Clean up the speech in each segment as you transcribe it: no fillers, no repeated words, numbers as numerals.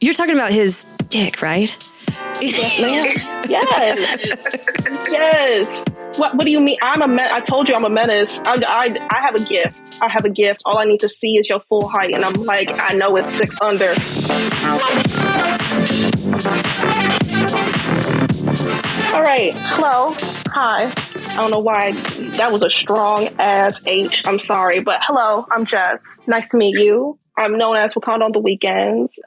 You're talking about his dick, right? Yes, ma'am. Yes. Yes. What do you mean? I told you I'm a menace. I have a gift. I have a gift. All I need to see is your full height. And I'm like, I know it's 6 under. All right. Hello. Hi. I don't know why that was a strong ass H. I'm sorry. But hello, I'm Jess. Nice to meet you. I'm known as Wakanda on the weekends.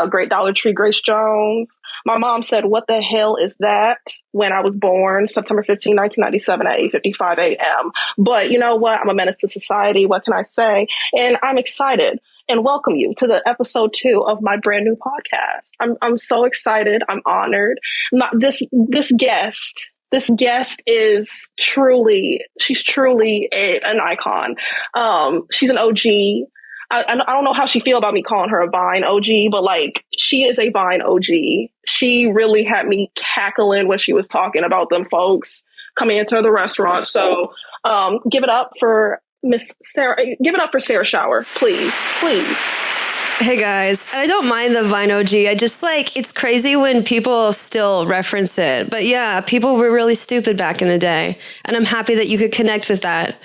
Great Dollar Tree, Grace Jones. My mom said, "What the hell is that?" when I was born, September 15, 1997 at 8:55 a.m. But you know what? I'm a menace to society. What can I say? And I'm excited and welcome you to the episode 2 of my brand new podcast. I'm so excited. I'm honored. This guest is she's truly an icon. She's an OG. I don't know how she feel about me calling her a Vine OG, but like she is a Vine OG. She really had me cackling when she was talking about them folks coming into the restaurant. So give it up for Miss Sarah. Give it up for Sarah Schauer, please. Hey guys, I don't mind the Vine OG. I just it's crazy when people still reference it. But yeah, people were really stupid back in the day. And I'm happy that you could connect with that.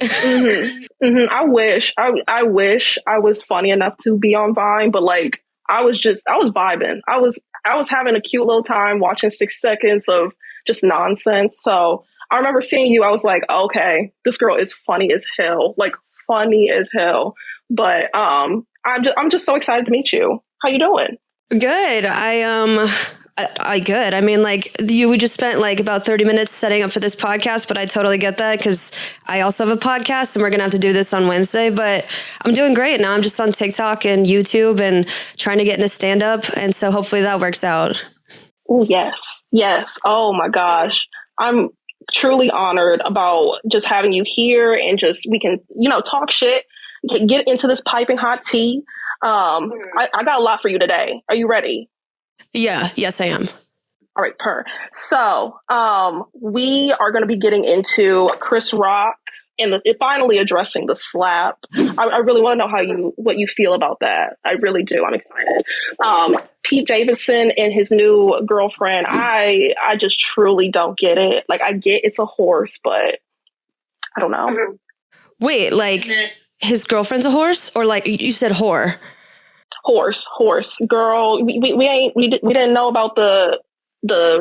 I wish I was funny enough to be on Vine, but I was vibing. I was having a cute little time watching 6 seconds of just nonsense. So I remember seeing you. I was like, okay, this girl is funny as hell, funny as hell. But I'm just so excited to meet you. How you doing? Good. I good. I mean, we just spent about 30 minutes setting up for this podcast, but I totally get that because I also have a podcast and we're going to have to do this on Wednesday, but I'm doing great. Now I'm just on TikTok and YouTube and trying to get into stand up. And so hopefully that works out. Oh, yes. Yes. Oh my gosh. I'm truly honored about just having you here and just, we can, talk shit, get into this piping hot tea. I got a lot for you today. Are you ready? Yeah. Yes, I am. All right, So, we are going to be getting into Chris Rock and finally addressing the slap. I really want to know what you feel about that. I really do. I'm excited. Pete Davidson and his new girlfriend. I just truly don't get it. I get it's a horse, but I don't know. Wait, his girlfriend's a horse, or you said whore? Horse, girl. We didn't know about the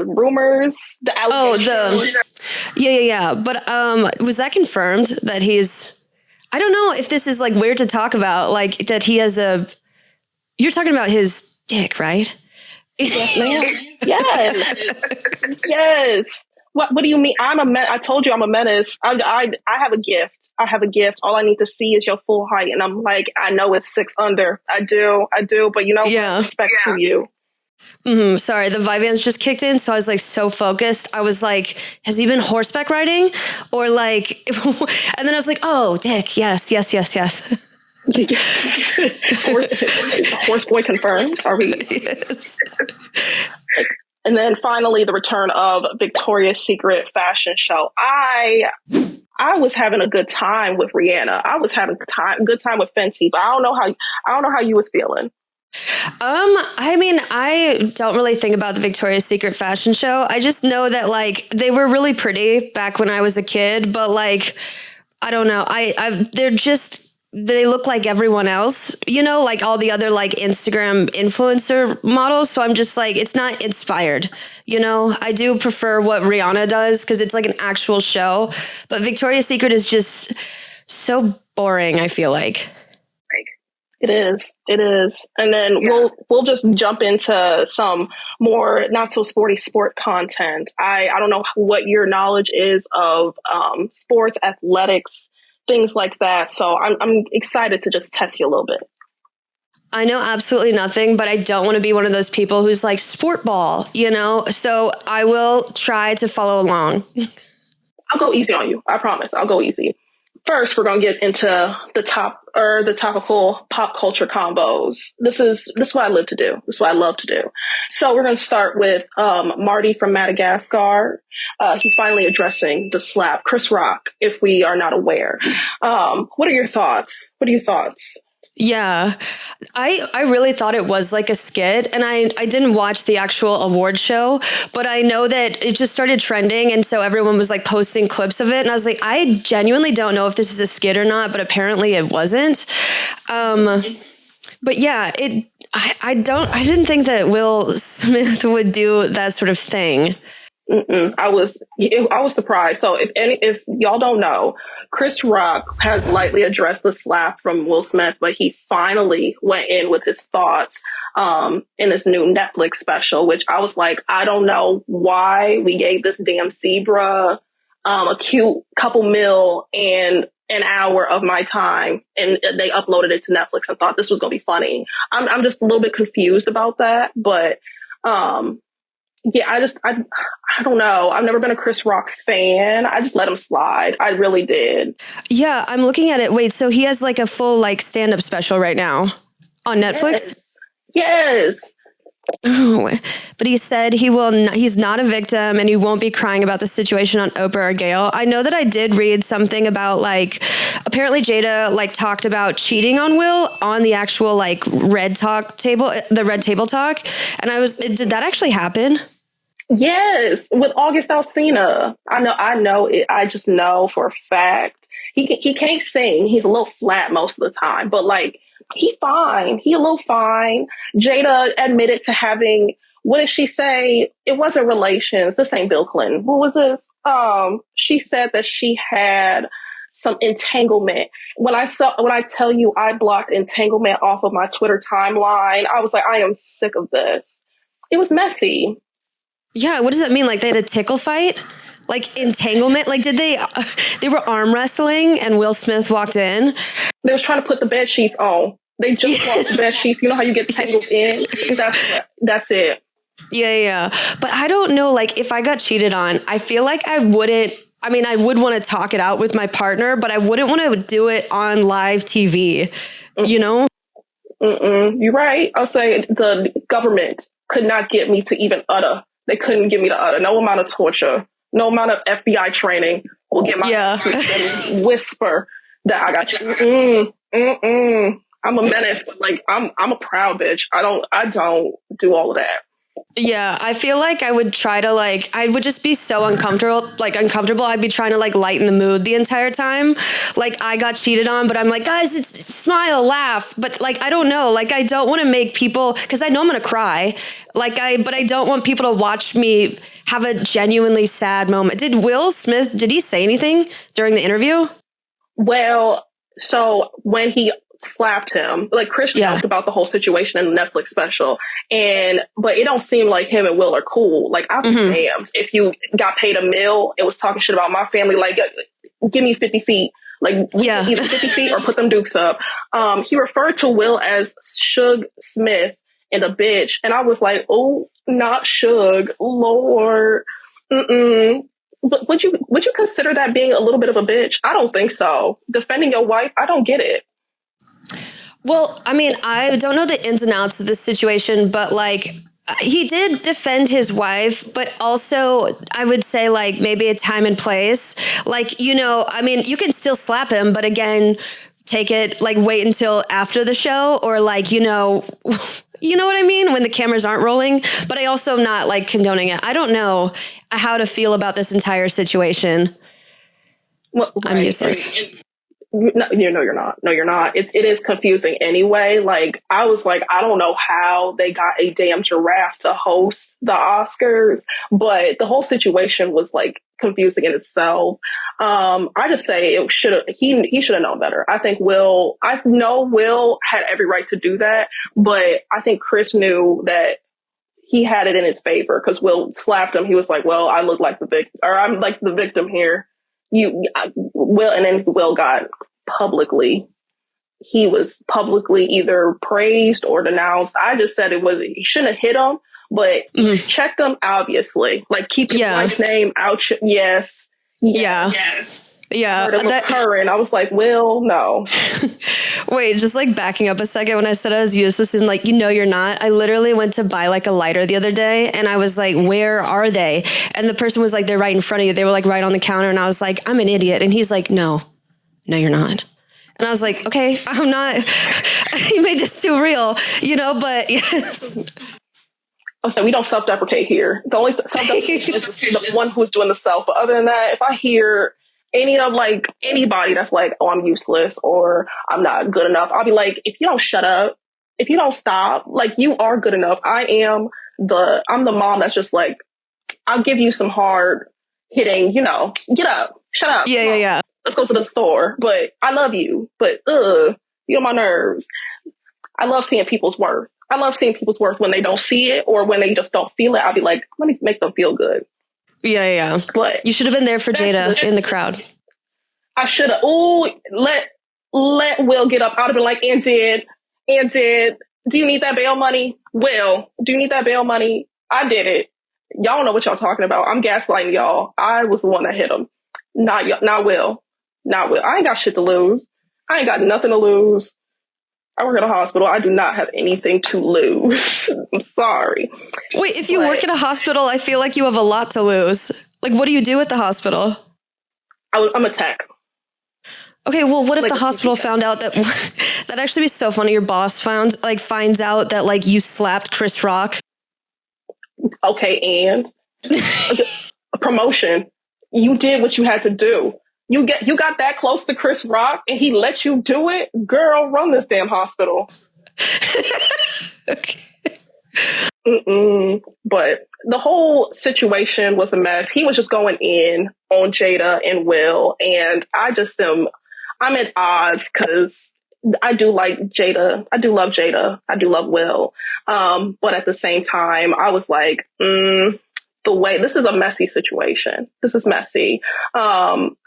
rumors, the allegations. Yeah. But was that confirmed that he's? I don't know if this is weird to talk about. That he has You're talking about his dick, right? Yes, ma'am. Yes. What do you mean? I told you I'm a menace. I have a gift. I have a gift. All I need to see is your full height. And I'm like, I know it's 6 under. I do. But respect to you. Mm-hmm. Sorry, the Vyvanse just kicked in. So I was so focused. I was like, has he been horseback riding? Or and then I was like, oh, dick. Yes. Horse boy confirmed. Are we? Yes. And then finally, the return of Victoria's Secret fashion show. I was having a good time with Rihanna. I was having a good time with Fenty, but I don't know how you was feeling. I mean, I don't really think about the Victoria's Secret fashion show. I just know that they were really pretty back when I was a kid, but I don't know. They look like everyone else, all the other Instagram influencer models. So I'm just it's not inspired. I do prefer what Rihanna does because it's an actual show. But Victoria's Secret is just so boring, I feel like. It is. And then we'll just jump into some more not so sporty sport content. I don't know what your knowledge is of sports, athletics, things like that. So I'm excited to just test you a little bit. I know absolutely nothing, but I don't want to be one of those people who's sport ball, So I will try to follow along. I'll go easy on you. I promise. I'll go easy. First, we're going to get into the topical pop culture combos. This is what I live to do. This is what I love to do. So we're going to start with Marty from Madagascar. He's finally addressing the slap. Chris Rock, if we are not aware. What are your thoughts? Yeah. I really thought it was like a skit, and I didn't watch the actual award show, but I know that it just started trending, and so everyone was like posting clips of it, and I was like, I genuinely don't know if this is a skit or not, but apparently it wasn't. But yeah, I didn't think that Will Smith would do that sort of thing. I was surprised. So if y'all don't know, Chris Rock has lightly addressed the slap from Will Smith, but he finally went in with his thoughts in this new Netflix special, which I was like, I don't know why we gave this damn zebra a cute couple mil and an hour of my time, and they uploaded it to Netflix and thought this was going to be funny. I'm just a little bit confused about that, but yeah, I don't know. I've never been a Chris Rock fan. I just let him slide. I really did. Yeah, I'm looking at it. Wait, so he has like a full like stand-up special right now on Netflix? Yes. Oh, but he said he's not a victim and he won't be crying about the situation on Oprah or Gayle. I know that I did read something about like, apparently Jada like talked about cheating on Will on the actual like the red table talk. And did that actually happen? Yes, with August Alsina. I know it. I just know for a fact he can't sing. He's a little flat most of the time, but like he fine. He a little fine. Jada admitted to having, what did she say? It wasn't relations. This ain't Bill Clinton. What was this? She said that she had some entanglement. When I tell you I blocked entanglement off of my Twitter timeline, I was like, I am sick of this. It was messy. Yeah, what does that mean? Like they had a tickle fight? Like entanglement? Like did they were arm wrestling and Will Smith walked in? They was trying to put the bed sheets on. They just walked the bed sheets. You know how you get tangled in? That's it. Yeah. But I don't know, like if I got cheated on, I feel like I would want to talk it out with my partner, but I wouldn't want to do it on live TV, you know? You're right. I'll say the government could not get me to even utter. They couldn't get me to utter. No amount of torture, no amount of FBI training will get my whisper that I got you. I'm a menace, but like I'm a proud bitch. I don't do all of that. Yeah, I feel like I would try to I would just be so uncomfortable. I'd be trying to lighten the mood the entire time. Like I got cheated on, but I'm like, guys, it's smile, laugh. But I don't know. I don't want to make people, because I know I'm going to cry. But I don't want people to watch me have a genuinely sad moment. Did Will Smith, did he say anything during the interview? Well, so when he slapped him, Chris talked about the whole situation in the Netflix special, but it don't seem like him and Will are cool. I'd be damned if you got paid $1 million and was talking shit about my family. Give me 50 feet. Either 50 feet or put them dukes up. He referred to Will as Suge Smith and a bitch, and I was like, oh, not Suge, Lord. But would you consider that being a little bit of a bitch? I don't think so. Defending your wife, I don't get it. Well, I mean, I don't know the ins and outs of this situation, but he did defend his wife, but also I would say maybe a time and place. I mean, you can still slap him, but again, take it wait until after the show, or you know what I mean? When the cameras aren't rolling, but I also am not condoning it. I don't know how to feel about this entire situation. Well, right. I'm useless. No, you're not. No, you're not. It is confusing anyway. I was I don't know how they got a damn giraffe to host the Oscars, but the whole situation was confusing in itself. I just say he should have known better. I know Will had every right to do that, but I think Chris knew that he had it in his favor because Will slapped him. He was like, well, I look like the victim, or I'm the victim here. Will, and then Will got he was publicly either praised or denounced. I just said he shouldn't have hit him, but he checked him, obviously. Keep his wife's name out. Yes. Yeah. I was like, Will, no. Wait, just backing up a second. When I said I was useless and you're not, I literally went to buy a lighter the other day, and I was like, where are they? And the person was they're right in front of you. They were right on the counter, and I was like, I'm an idiot. And he's like, no, you're not. And I was like, okay, I'm not, you made this too real, but yes. We don't self-deprecate here. The only self-deprecate is the one who's doing the self. But other than that, if I hear anybody that's like, oh, I'm useless or I'm not good enough, I'll be like, if you don't shut up, if you don't stop, like, you are good enough. I'm the mom that's just like, I'll give you some hard hitting, get up, shut up. Yeah. Let's go to the store. But I love you. But you on my nerves. I love seeing people's worth. I love seeing people's worth when they don't see it or when they just don't feel it. I'll be like, let me make them feel good. Yeah. But you should have been there for Jada in the crowd. I should have. Ooh, let Will get up. I'd have been like, and did. Do you need that bail money? Will, do you need that bail money? I did it. Y'all don't know what y'all talking about. I'm gaslighting y'all. I was the one that hit him. Not Will. I ain't got shit to lose. I ain't got nothing to lose. I work at a hospital. I do not have anything to lose. I'm sorry. Wait, if you work at a hospital, I feel like you have a lot to lose. Like, what do you do at the hospital? I'm a tech. Okay, well, what if the hospital found out that that'd actually be so funny. Your boss finds out that like you slapped Chris Rock. Okay, and a promotion. You did what you had to do. You got that close to Chris Rock and he let you do it? Girl, run this damn hospital. Okay. But the whole situation was a mess. He was just going in on Jada and Will. And I'm at odds because I do like Jada. I do love Jada. I do love Will. But at the same time, I was like, this is a messy situation. This is messy.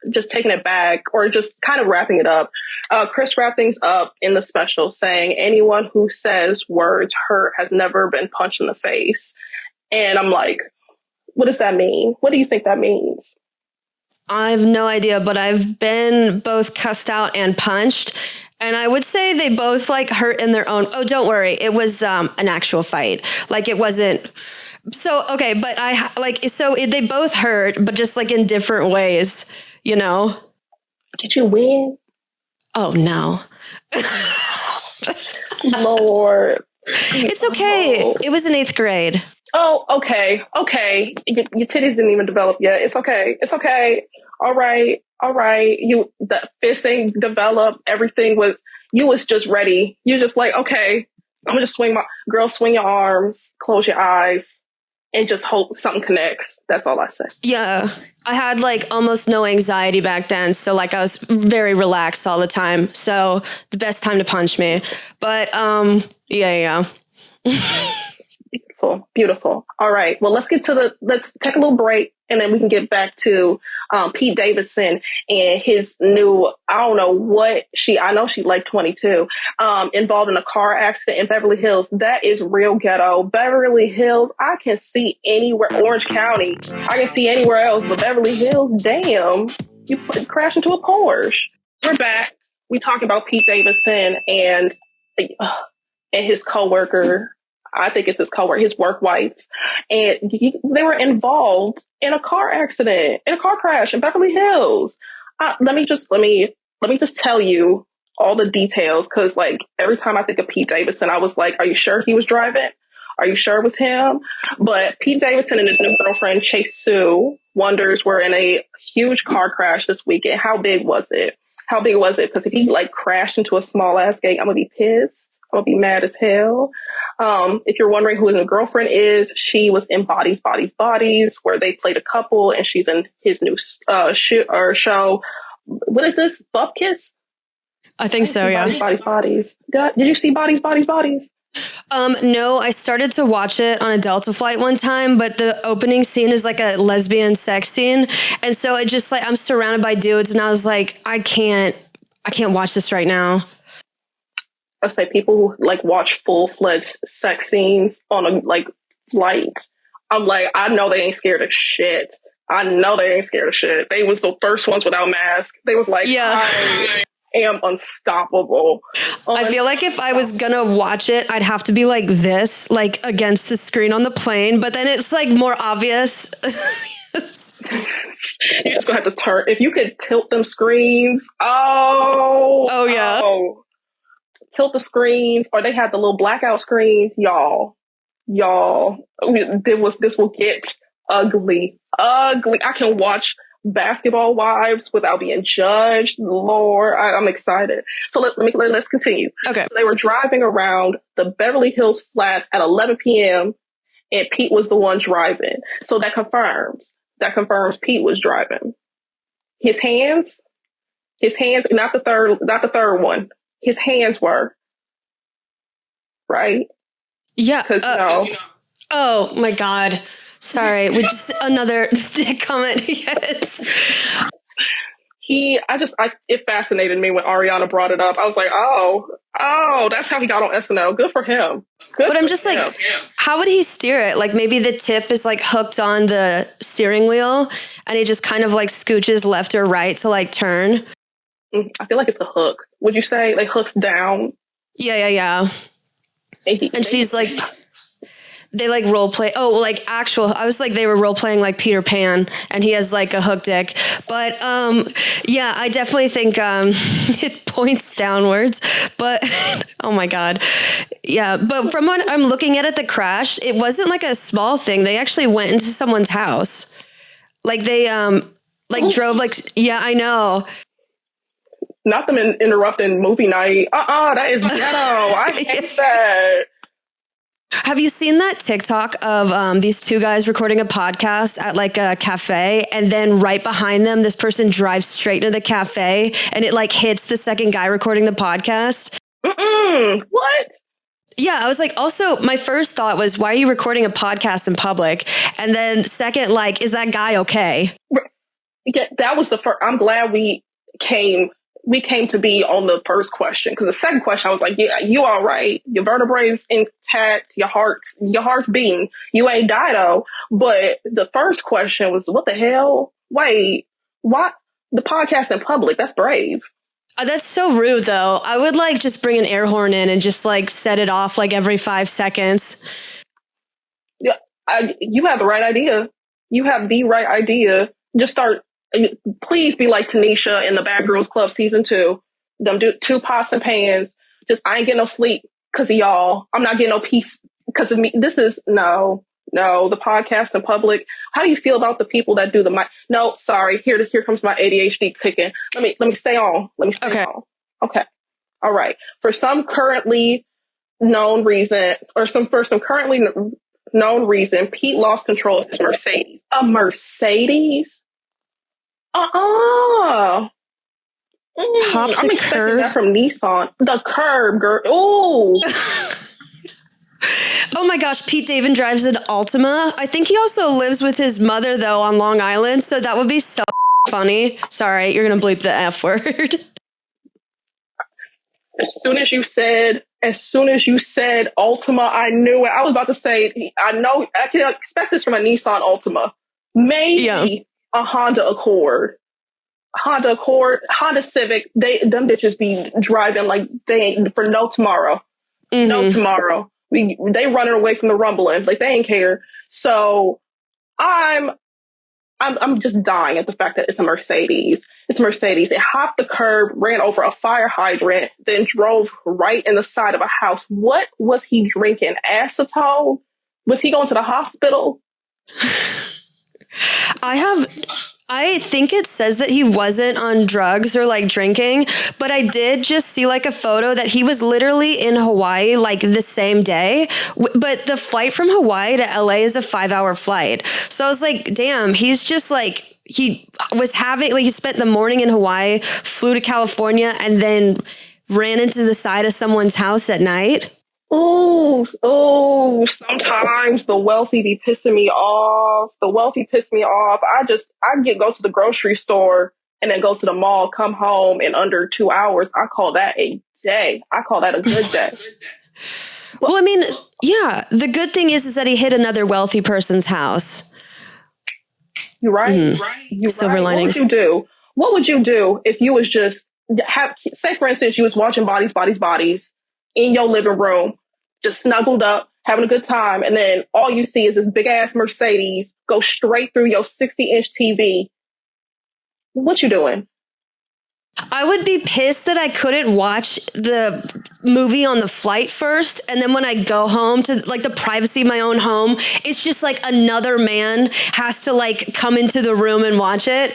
Just taking it back or just kind of wrapping it up. Chris wrapped things up in the special saying anyone who says words hurt has never been punched in the face. And I'm like, what does that mean? What do you think that means? I have no idea, but I've been both cussed out and punched. And I would say they both like hurt in their own. Oh, don't worry. It was an actual fight. Like it wasn't. So, okay. But they both hurt, but just like in different ways, Did you win? Oh, no. Lord. It's okay. Oh. It was in 8th grade. Oh, okay. Your titties didn't even develop yet. It's okay. All right. The fisting developed. Everything you was just ready. You just like, okay, I'm gonna just swing your arms, close your eyes, and just hope something connects. That's all I say. Yeah. I had like almost no anxiety back then. So like I was very relaxed all the time. So the best time to punch me. But yeah. Beautiful. All right. Well, let's take a little break and then we can get back to Pete Davidson and his new, I know she like 22, involved in a car accident in Beverly Hills. That is real ghetto. Beverly Hills, I can see anywhere. Orange County, I can see anywhere else, but Beverly Hills, damn, you crash into a Porsche. We're back. We talk about Pete Davidson and his coworker. I think it's his coworker, his work wife, and they were involved in a car accident, in a car crash in Beverly Hills. Let me just tell you all the details, because like every time I think of Pete Davidson, I was like, "Are you sure he was driving? Are you sure it was him?" But Pete Davidson and his new girlfriend Chase Sue Wonders were in a huge car crash this weekend. How big was it? Because if he like crashed into a small ass gate, I'm gonna be pissed. I'm gonna be mad as hell. If you're wondering who his girlfriend is, she was in Bodies, where they played a couple, and she's in his new show. What is this? Bupkis? I think so, yeah. Bodies. Did you see Bodies? No, I started to watch it on a Delta flight one time, but the opening scene is like a lesbian sex scene. And so it just like, I'm surrounded by dudes and I was like, I can't watch this right now. I say people who like watch full-fledged sex scenes on a like flight. I'm like, I know they ain't scared of shit. They was the first ones without masks. They was like, yeah. I am unstoppable. I feel like if I was gonna watch it, I'd have to be like this, like against the screen on the plane, but then it's like more obvious. You're just gonna have to turn. If you could tilt them screens, Oh yeah. tilt the screens, or they had the little blackout screens, y'all. This will get ugly. I can watch Basketball Wives without being judged. Lord, I'm excited. So let's continue. Okay. So they were driving around the Beverly Hills flats at 11 p.m. and Pete was the one driving. So that confirms Pete was driving. His hands, not the third one. His hands were right. Yeah. No. Oh my God. Sorry. We just another dick comment. Yes. It fascinated me when Ariana brought it up. I was like, oh, that's how he got on SNL. Good for him. But I'm just like, how would he steer it? Like maybe the tip is like hooked on the steering wheel and he just kind of like scooches left or right to like turn. I feel like it's a hook. Would you say like hooks down? Yeah. And she's like, they like role play. Oh, like actual. I was like, they were role playing like Peter Pan, and he has like a hook dick. But yeah, I definitely think it points downwards. But oh my God, yeah. But from what I'm looking at the crash, it wasn't like a small thing. They actually went into someone's house. Like they drove like yeah, I know. Not them interrupting movie night. That is ghetto. I hate that. Have you seen that TikTok of these two guys recording a podcast at like a cafe, and then right behind them, this person drives straight into the cafe and it like hits the second guy recording the podcast? What? Yeah, I was like, also, my first thought was, why are you recording a podcast in public? And then second, like, is that guy okay? Yeah, that was the first. I'm glad we came to be on the first question, because the second question I was like, yeah, you all right, your vertebrae intact, your heart's beating, you ain't die though. But the first question was, what the hell? Wait, what? The podcast in public? That's brave. That's so rude though. I would like just bring an air horn in and just like set it off like every 5 seconds. Yeah, you have the right idea. Just start. Please be like Tanisha in the Bad Girls Club season 2. Them do 2 pots and pans. Just I ain't getting no sleep because of y'all. I'm not getting no peace because of me. This is no. The podcast in public. How do you feel about the people that do the mic? No, sorry. Here comes my ADHD kicking. Let me stay on. On. Okay. All right. For some currently known reason, Pete lost control of his Mercedes. A Mercedes? I'm expecting curb. that from Nissan. The curb, girl. Ooh. Oh my gosh, Pete Davidson drives an Altima. I think he also lives with his mother though on Long Island, so that would be so funny. Sorry, you're gonna bleep the F word. As soon as you said Altima, I knew it. I was about to say, I know I can expect this from a Nissan Altima. Maybe a Honda Accord, Honda Civic. Them bitches be driving like they ain't for no tomorrow. Mm-hmm. No tomorrow. They running away from the rumbling like they ain't care. So I'm just dying at the fact that it's a Mercedes. It's a Mercedes. It hopped the curb, ran over a fire hydrant, then drove right in the side of a house. What was he drinking? Acetone? Was he going to the hospital? I think it says that he wasn't on drugs or like drinking, but I did just see like a photo that he was literally in Hawaii like the same day. But the flight from Hawaii to LA is a 5-hour flight. So I was like, damn, he's just like, he spent the morning in Hawaii, flew to California, and then ran into the side of someone's house at night. Oh, sometimes the wealthy be pissing me off. I go to the grocery store and then go to the mall, come home in under 2 hours. I call that a day. I call that a good day. Well, I mean, yeah, the good thing is that he hit another wealthy person's house. You're right. Mm-hmm. You're Silver right. linings. What would you do if you was just say, for instance, you was watching Bodies in your living room, just snuggled up, having a good time, and then all you see is this big ass Mercedes go straight through your 60-inch TV What you doing? I would be pissed that I couldn't watch the movie on the flight first. And then when I go home to like the privacy of my own home, it's just like another man has to like come into the room and watch it.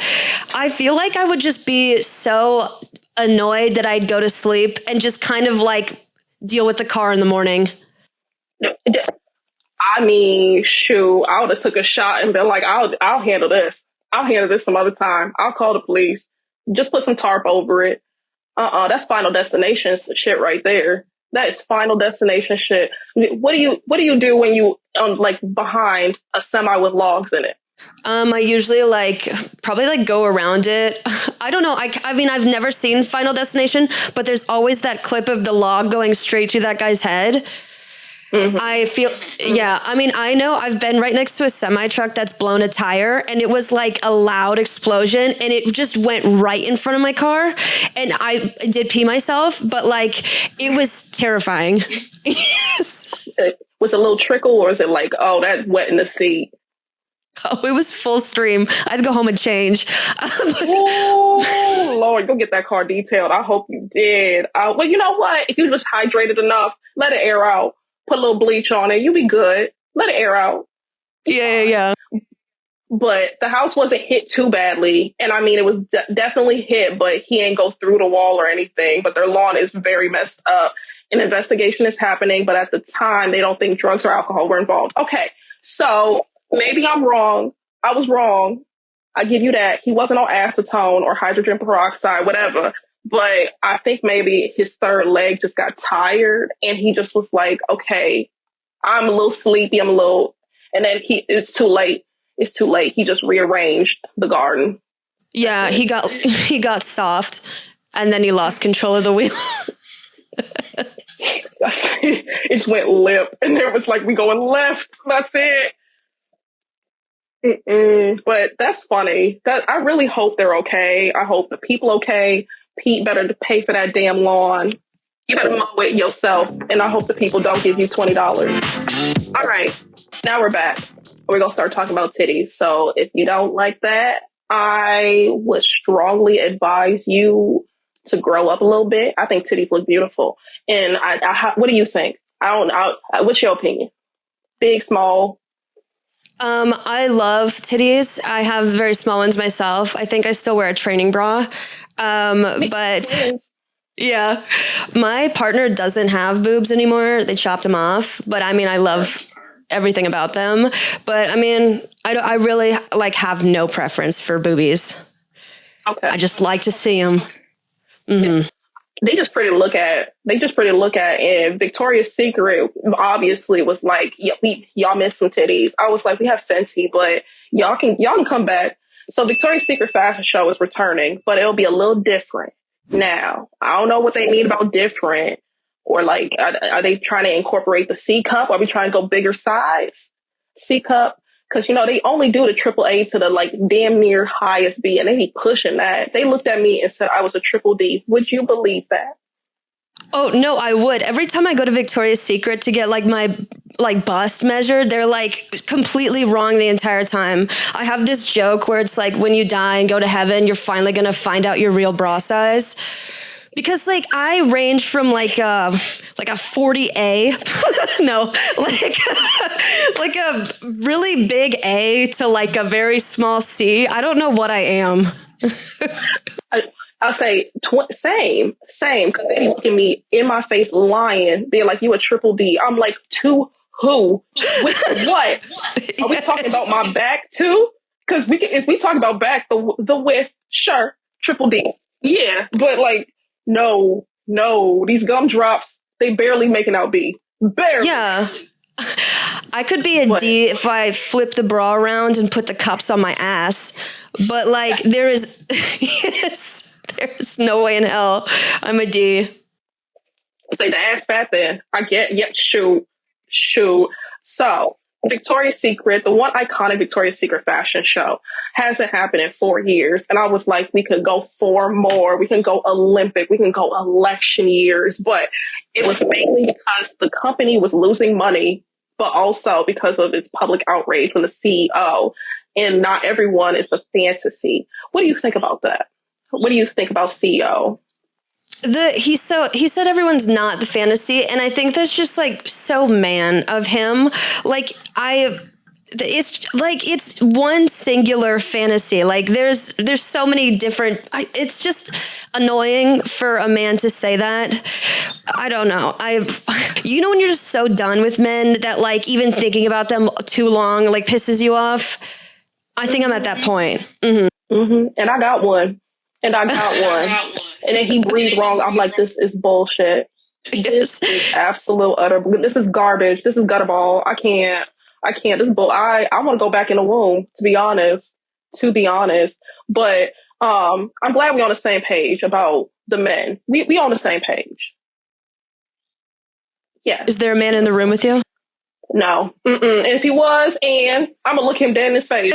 I feel like I would just be so annoyed that I'd go to sleep and just kind of like deal with the car in the morning. I mean, shoot, I would have took a shot and been like, I'll handle this. I'll handle this some other time. I'll call the police. Just put some tarp over it. That's Final Destination shit right there. That is Final Destination shit. What do you do when you like behind a semi with logs in it? I usually probably go around it. I don't know. I mean, I've never seen Final Destination, but there's always that clip of the log going straight through that guy's head. Mm-hmm. I feel, yeah. I mean, I know I've been right next to a semi truck that's blown a tire, and it was like a loud explosion, and it just went right in front of my car, and I did pee myself, but like it was terrifying. Was it a little trickle, or is it like, oh, that's wet in the seat? Oh, it was full stream. I had to go home and change. Oh, Lord, go get that car detailed. I hope you did. Well, you know what? If you just hydrated enough, let it air out. Put a little bleach on it. You'll be good. Let it air out. Yeah. But the house wasn't hit too badly. And I mean, it was definitely hit, but he ain't go through the wall or anything. But their lawn is very messed up. An investigation is happening. But at the time, they don't think drugs or alcohol were involved. Okay, so maybe I'm wrong. I was wrong. I give you that. He wasn't on acetone or hydrogen peroxide, whatever. But I think maybe his third leg just got tired and he just was like, okay, I'm a little sleepy. And then it's too late. It's too late. He just rearranged the garden. Yeah, he got soft and then he lost control of the wheel. It just went limp and there was like, we going left. That's it. But that's funny. I really hope they're okay. I hope the people okay. Pete better to pay for that damn lawn. You better mow it yourself. And I hope the people don't give you $20. All right. Now we're back. We're going to start talking about titties. So if you don't like that, I would strongly advise you to grow up a little bit. I think titties look beautiful. And what do you think? What's your opinion? Big, small? I love titties. I have very small ones myself. I think I still wear a training bra. But yeah, my partner doesn't have boobs anymore. They chopped them off, but I mean, I love everything about them. But I mean, I really have no preference for boobies. Okay. I just like to see them. Mm-hmm. They just pretty to look at. And Victoria's Secret obviously was like, yeah, y'all missed some titties. I was like, we have Fenty, but y'all can come back. So Victoria's Secret fashion show is returning, but it'll be a little different now. I don't know what they mean about different, or like, are they trying to incorporate the C cup? Are we trying to go bigger size C cup? Because, they only do the triple A to the like damn near highest B, and they be pushing that. They looked at me and said I was a triple D. Would you believe that? Oh, no, I would. Every time I go to Victoria's Secret to get my bust measured, they're completely wrong the entire time. I have this joke where it's like when you die and go to heaven, you're finally going to find out your real bra size. Because I range from a 40A, no, like a really big A to a very small C. I don't know what I am. I'll say same. Because they look at me in my face lying, being like, you a triple D. I'm like, to who? With what? Are we talking about my back too? Because if we talk about back, the width, sure, triple D. Yeah, but no, these gumdrops, they barely making out B. Barely. Yeah. I could be a D if I flip the bra around and put the cups on my ass. But there's no way in hell I'm a D. Say the ass fat then. I get, yeah, shoot. So Victoria's Secret, the one iconic Victoria's Secret fashion show, hasn't happened in 4 years. And I was like, we could go 4 more. We can go Olympic. We can go election years. But it was mainly because the company was losing money, but also because of its public outrage from the CEO. and not everyone is a fantasy. What do you think about that? What do you think about CEO? He said everyone's not the fantasy, and I think that's just like so man of him. Like it's one singular fantasy. Like there's so many different. It's just annoying for a man to say that. I don't know. You know when you're just so done with men that like even thinking about them too long like pisses you off. I think I'm at that point. Mm-hmm. Mm-hmm. And I got one. And then he breathed wrong. I'm like, this is bullshit. Yes. This is absolute utter. This is garbage. This is gutterball. I can't. This is bull. I want to go back in the womb. To be honest. But I'm glad we're on the same page about the men. We on the same page. Yeah. Is there a man in the room with you? No. And if he was, and I'm gonna look him dead in his face.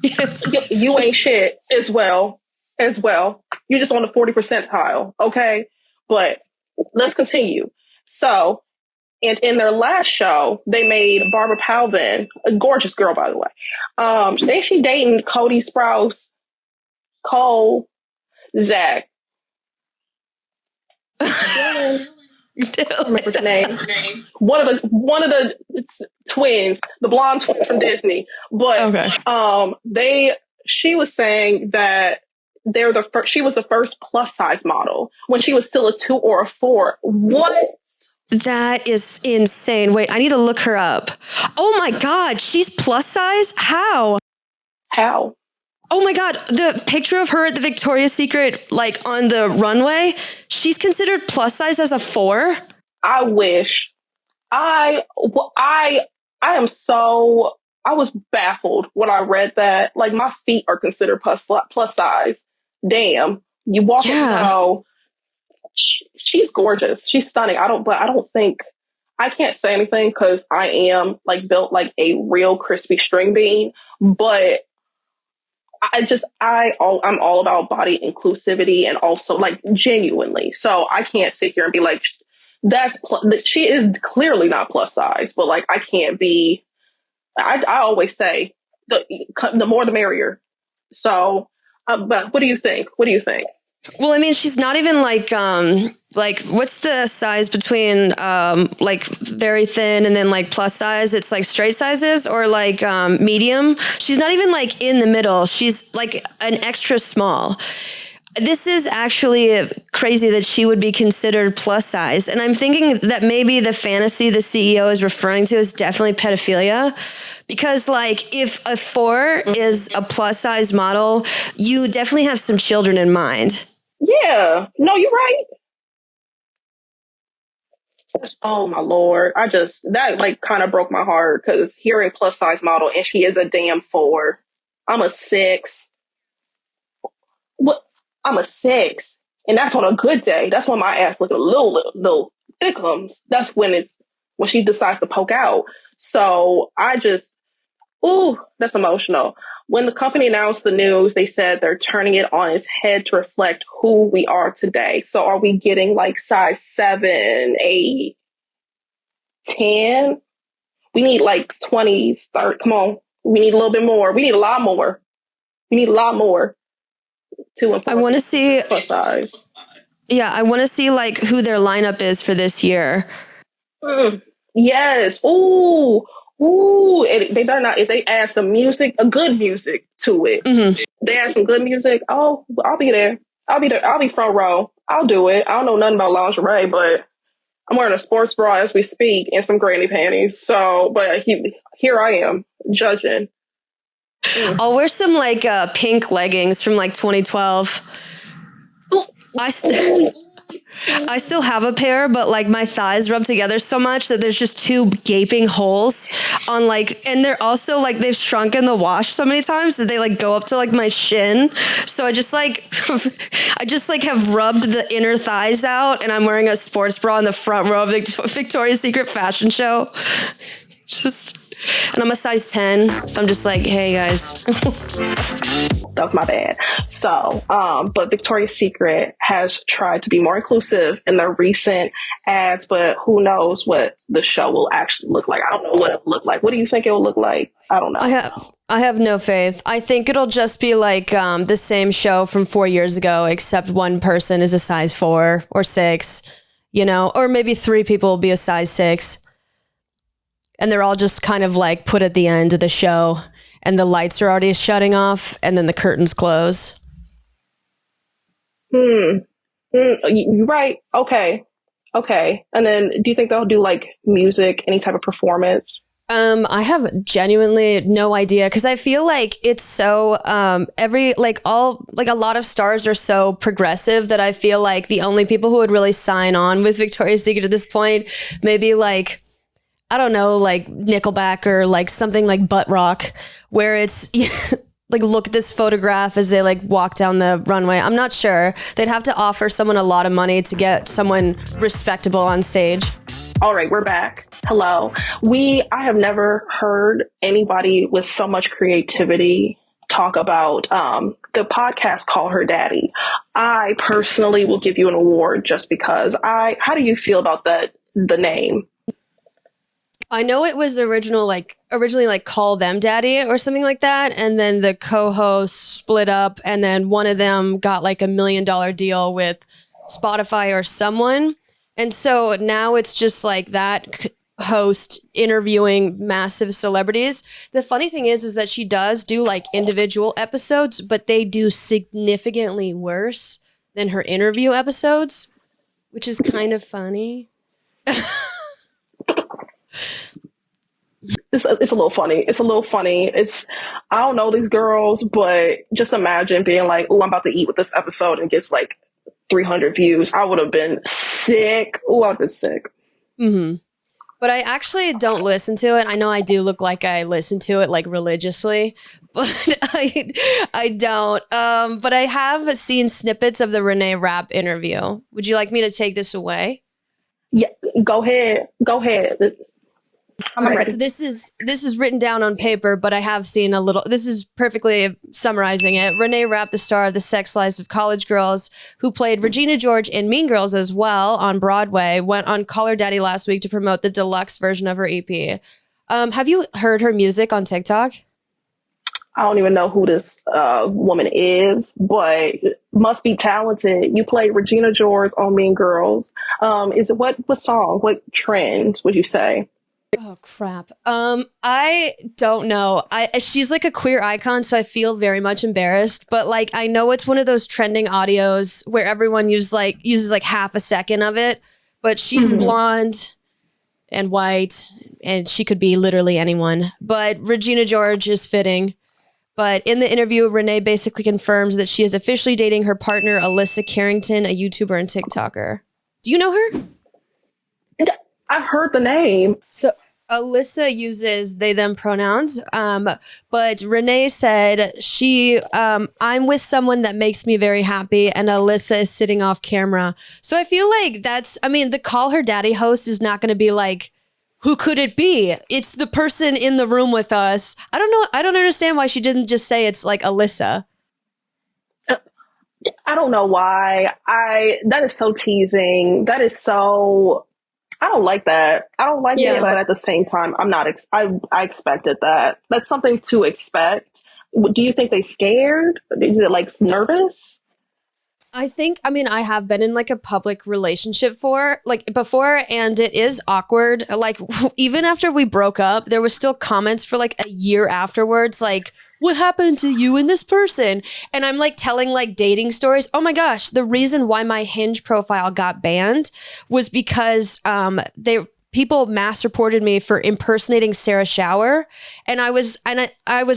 Yes. You ain't shit as well. You're just on the 40 percentile, okay? But let's continue. So, and in their last show, they made Barbara Palvin, a gorgeous girl, by the way. Ain't she dating Cody Sprouse, Cole, Zach? I don't remember the name. One of the twins, the blonde twins from Disney. But okay. She was saying that she was the first plus size model when she was still a 2 or a 4. What? That is insane. Wait, I need to look her up. Oh my God, she's plus size? How? Oh my God, the picture of her at the Victoria's Secret, like on the runway, she's considered plus size as a 4? I wish. I was baffled when I read that. Like, my feet are considered plus size. Damn. You walk around. She's gorgeous. She's stunning. I can't say anything because I am like built like a real crispy string bean, but I'm all about body inclusivity and also like genuinely. So I can't sit here and be like, she is clearly not plus size, but like I can't be. I always say the more the merrier. So, but what do you think? Well, I mean, she's not even like what's the size between like very thin and then like plus size? It's like straight sizes or like medium. She's not even like in the middle. She's like an extra small. This is actually crazy that she would be considered plus size. And I'm thinking that maybe the fantasy the CEO is referring to is definitely pedophilia. Because like if a 4 is a plus size model, you definitely have some children in mind. Yeah. No, you're right. Oh my Lord. That like kind of broke my heart because hearing plus size model and she is a damn 4. I'm a 6. What? I'm a 6. And that's on a good day. That's when my ass look a little thickums. That's when she decides to poke out. So that's emotional. When the company announced the news, they said they're turning it on its head to reflect who we are today. So are we getting like size 7, 8, 10? We need like 20s, 30. Come on. We need a little bit more. We need a lot more. I want to see plus size. Yeah, I want to see like who their lineup is for this year. Yes. Ooh. They better not. If they add some music, a good music to it, they add some good music. Oh, I'll be there. I'll be front row. I'll do it. I don't know nothing about lingerie, but I'm wearing a sports bra as we speak and some granny panties. So, but here I am judging. I'll wear some like pink leggings from like 2012. I still have a pair, but like my thighs rub together so much that there's just 2 gaping holes on like, and they're also like, they've shrunk in the wash so many times that they like go up to like my shin. So I just like have rubbed the inner thighs out and I'm wearing a sports bra in the front row of the Victoria's Secret fashion show. Just and I'm a size 10. So I'm just like, hey guys. That was my bad. So, but Victoria's Secret has tried to be more inclusive in their recent ads, but who knows what the show will actually look like. I don't know what it'll look like. What do you think it will look like? I don't know. I have no faith. I think it'll just be like the same show from 4 years ago, except one person is a size 4 or 6, you know, or maybe 3 people will be a size 6. And they're all just kind of like put at the end of the show, and the lights are already shutting off, and then the curtains close. You're right. Okay. And then do you think they'll do like music, any type of performance? I have genuinely no idea, because I feel like it's so a lot of stars are so progressive that I feel like the only people who would really sign on with Victoria's Secret at this point, maybe like, I don't know, like Nickelback or like something like Butt Rock, where it's like, look at this photograph as they like walk down the runway. I'm not sure. They'd have to offer someone a lot of money to get someone respectable on stage. All right, we're back. Hello. I have never heard anybody with so much creativity talk about the podcast Call Her Daddy. I personally will give you an award just because how do you feel about the name? I know it was originally like Call Them Daddy or something like that. And then the co-hosts split up, and then one of them got like $1 million deal with Spotify or someone. And so now it's just like that host interviewing massive celebrities. The funny thing is that she does do like individual episodes, but they do significantly worse than her interview episodes, which is kind of funny. It's a little funny. I don't know these girls, but just imagine being like, oh, I'm about to eat with this episode and gets like 300 views. I would have been sick. Oh, I've been sick. Mm-hmm. But I actually don't listen to it. I know I do look like I listen to it like religiously, but I don't. But I have seen snippets of the Renee Rapp interview. Would you like me to take this away? Yeah, go ahead. All right, so this is written down on paper, but I have seen a little. This is perfectly summarizing it. Renee Rapp, the star of The Sex Lives of College Girls, who played Regina George in Mean Girls as well on Broadway, went on Call Her Daddy last week to promote the deluxe version of her EP. Have you heard her music on TikTok? I don't even know who this woman is, but must be talented. You played Regina George on Mean Girls. Is it what song? What trend would you say? Oh crap. I don't know. She's like a queer icon, so I feel very much embarrassed, but like I know it's one of those trending audios where everyone uses like half a second of it, but she's blonde and white, and she could be literally anyone. But Regina George is fitting. But in the interview, Renee basically confirms that she is officially dating her partner, Alyssa Carrington, a YouTuber and TikToker. Do you know her? I've heard the name. So Alyssa uses they, them pronouns. But Renee said I'm with someone that makes me very happy, and Alyssa is sitting off camera. So I feel like the Call Her Daddy host is not going to be like, who could it be? It's the person in the room with us. I don't know. I don't understand why she didn't just say it's like Alyssa. I don't know why. That is so teasing. That is so. I don't like that. I don't like it, but at the same time, I'm not. I expected that. That's something to expect. Do you think they scared? Is it like nervous? I have been in like a public relationship before, and it is awkward. Like even after we broke up, there was still comments for like a year afterwards, like, what happened to you and this person? And I'm like telling like dating stories. Oh my gosh, the reason why my Hinge profile got banned was because people mass reported me for impersonating Sarah Schauer, and I was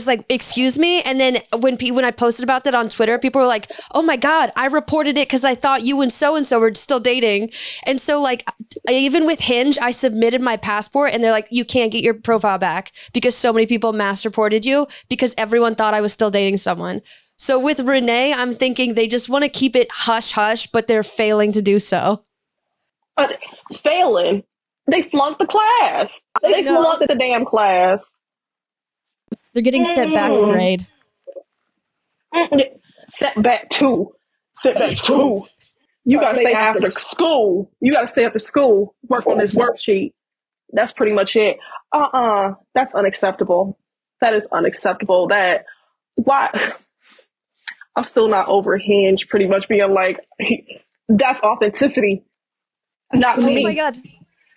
like, excuse me. And then when I posted about that on Twitter, people were like, oh my god, I reported it because I thought you and so were still dating. And so like even with Hinge, I submitted my passport, and they're like, you can't get your profile back because so many people mass reported you because everyone thought I was still dating someone. So with Renee, I'm thinking they just want to keep it hush hush, but they're failing to do so. But failing. They flunked the class. They flunked the damn class. They're getting sent back a grade. Set back two. You got to stay after school. You got to stay after school, work on this worksheet. That's pretty much it. That's unacceptable. That is unacceptable. Why? I'm still not over Hinge pretty much being like, that's authenticity. Not to me. Oh my God.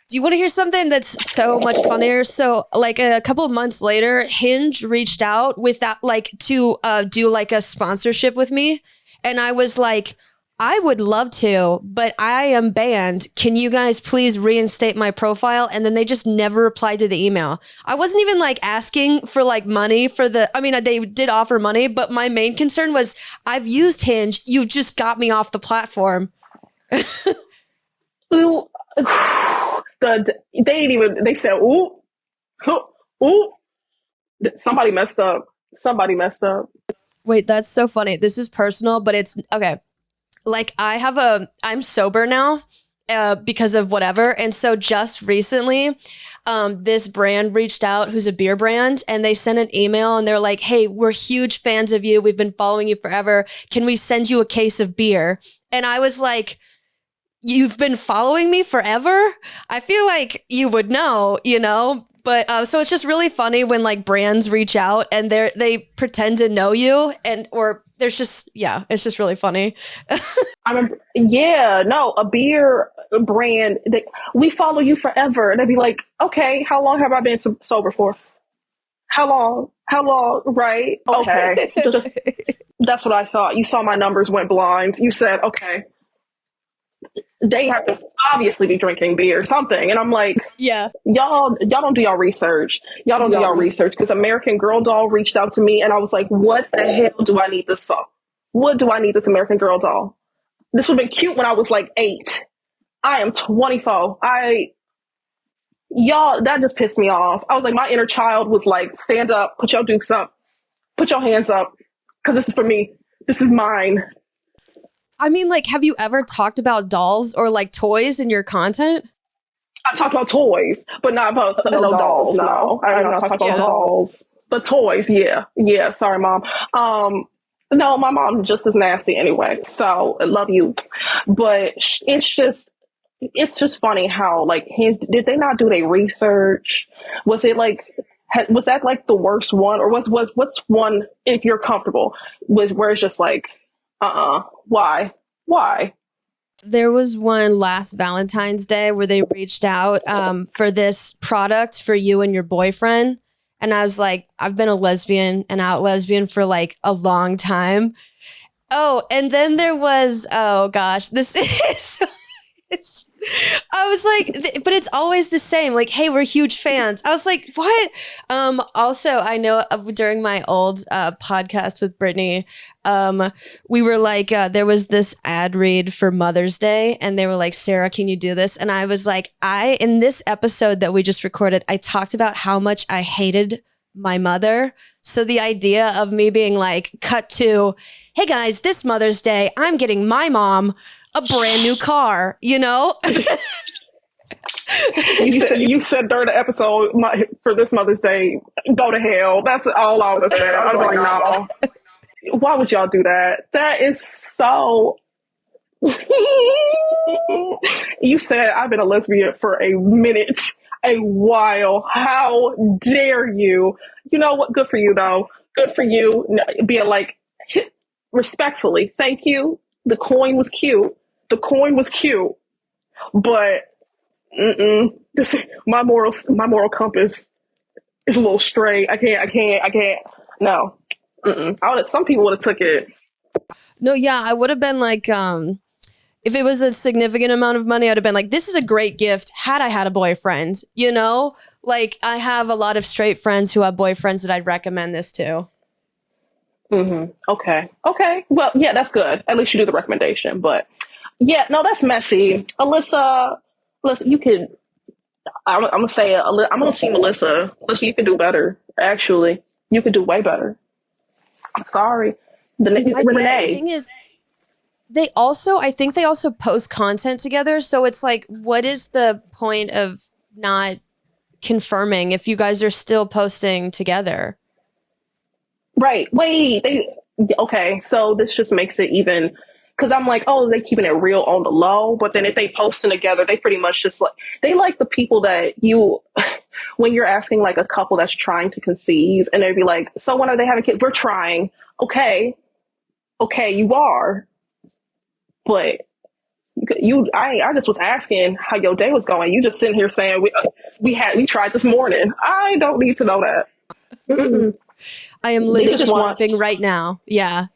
Do you want to hear something that's so much funnier? So like a couple of months later, Hinge reached out with that, like to do like a sponsorship with me. And I was like, I would love to, but I am banned. Can you guys please reinstate my profile? And then they just never replied to the email. I wasn't even like asking for like money for they did offer money, but my main concern was I've used Hinge. You just got me off the platform. Ooh. They said, ooh, somebody messed up. Wait, that's so funny. This is personal, but it's okay. Like I'm sober now because of whatever. And so just recently, this brand reached out who's a beer brand and they sent an email and they're like, hey, we're huge fans of you. We've been following you forever. Can we send you a case of beer? And I was like, you've been following me forever? I feel like you would know, But so it's just really funny when like brands reach out and they pretend to know you it's just really funny. I remember, a beer brand, we follow you forever. And they'd be like, okay, how long have I been sober for? How long? Right? Okay. That's what I thought. You saw my numbers went blind. You said, okay, they have to obviously be drinking beer or something. And I'm like, yeah, y'all don't do y'all research. Y'all don't do y'all research, because American Girl doll reached out to me and I was like, what the hell do I need this for? What do I need this American Girl doll? This would have been cute when I was like 8. I am 24. That just pissed me off. I was like, my inner child was like, stand up, put your dukes up, put your hands up, because this is for me. This is mine. I mean, like, have you ever talked about dolls or like toys in your content? I talked about toys, but not about no dolls. No, I don't talk about dolls, but toys. Yeah. Sorry, Mom. No, my mom's just as nasty anyway. So I love you, but it's just funny how like did they not do their research? Was it like? Was that like the worst one, or what's one, if you're comfortable with, where it's just like, why? There was one last Valentine's Day where they reached out for this product for you and your boyfriend. And I was like, I've been a lesbian and out lesbian for like a long time. Oh, and then there was, oh gosh, this is I was like, but it's always the same. Like, hey, we're huge fans. I was like, what? Also, I know during my old podcast with Brittany, we were like, there was this ad read for Mother's Day, and they were like, Sarah, can you do this? And I was like, in this episode that we just recorded, I talked about how much I hated my mother. So the idea of me being like, cut to, hey guys, this Mother's Day, I'm getting my mom a brand new car, You said during the episode, for this Mother's Day, go to hell. That's all I was saying. I was like, no. Why would y'all do that? That is so... You said I've been a lesbian for a minute, a while. How dare you? You know what? Good for you, though. Good for you. Being like, respectfully, thank you. The coin was cute. But my moral compass is a little straight. I can't. No. Some people would have took it. No, yeah, I would have been like, if it was a significant amount of money, I'd have been like, this is a great gift had I had a boyfriend, Like, I have a lot of straight friends who have boyfriends that I'd recommend this to. Mm-hmm. Okay. Well, yeah, that's good. At least you do the recommendation. But yeah, no, that's messy. Alyssa, you could. I'm gonna say I'm gonna team Alyssa. Alyssa, you could do better. Actually, you could do way better. I'm sorry, Renee. The thing is, I think they also post content together. So it's like, what is the point of not confirming if you guys are still posting together? Right. Wait. Okay. So this just makes it even, because I'm like, oh, they keeping it real on the low. But then if they posting together, they pretty much just like, they like the people that you, when you're asking like a couple that's trying to conceive, and they'd be like, so when are they having kids? We're trying. Okay. Okay. You are. But I just was asking how your day was going. You just sitting here saying we tried this morning. I don't need to know that. Mm-mm. I am literally burping right now. Yeah.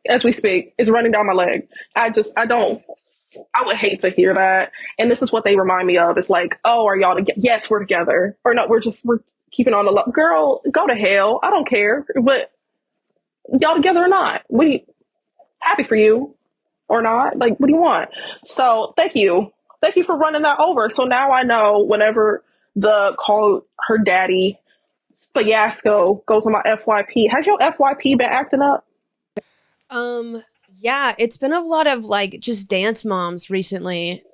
As we speak, it's running down my leg. I would hate to hear that. And this is what they remind me of. It's like, oh, are y'all together? Yes, we're together. Or no, we're keeping on the low. Girl, go to hell. I don't care. But y'all together or not? Happy for you or not? Like, what do you want? So thank you. Thank you for running that over. So now I know whenever the call her daddy fiasco goes on my FYP. Has your FYP been acting up? Yeah, it's been a lot of like just dance moms recently.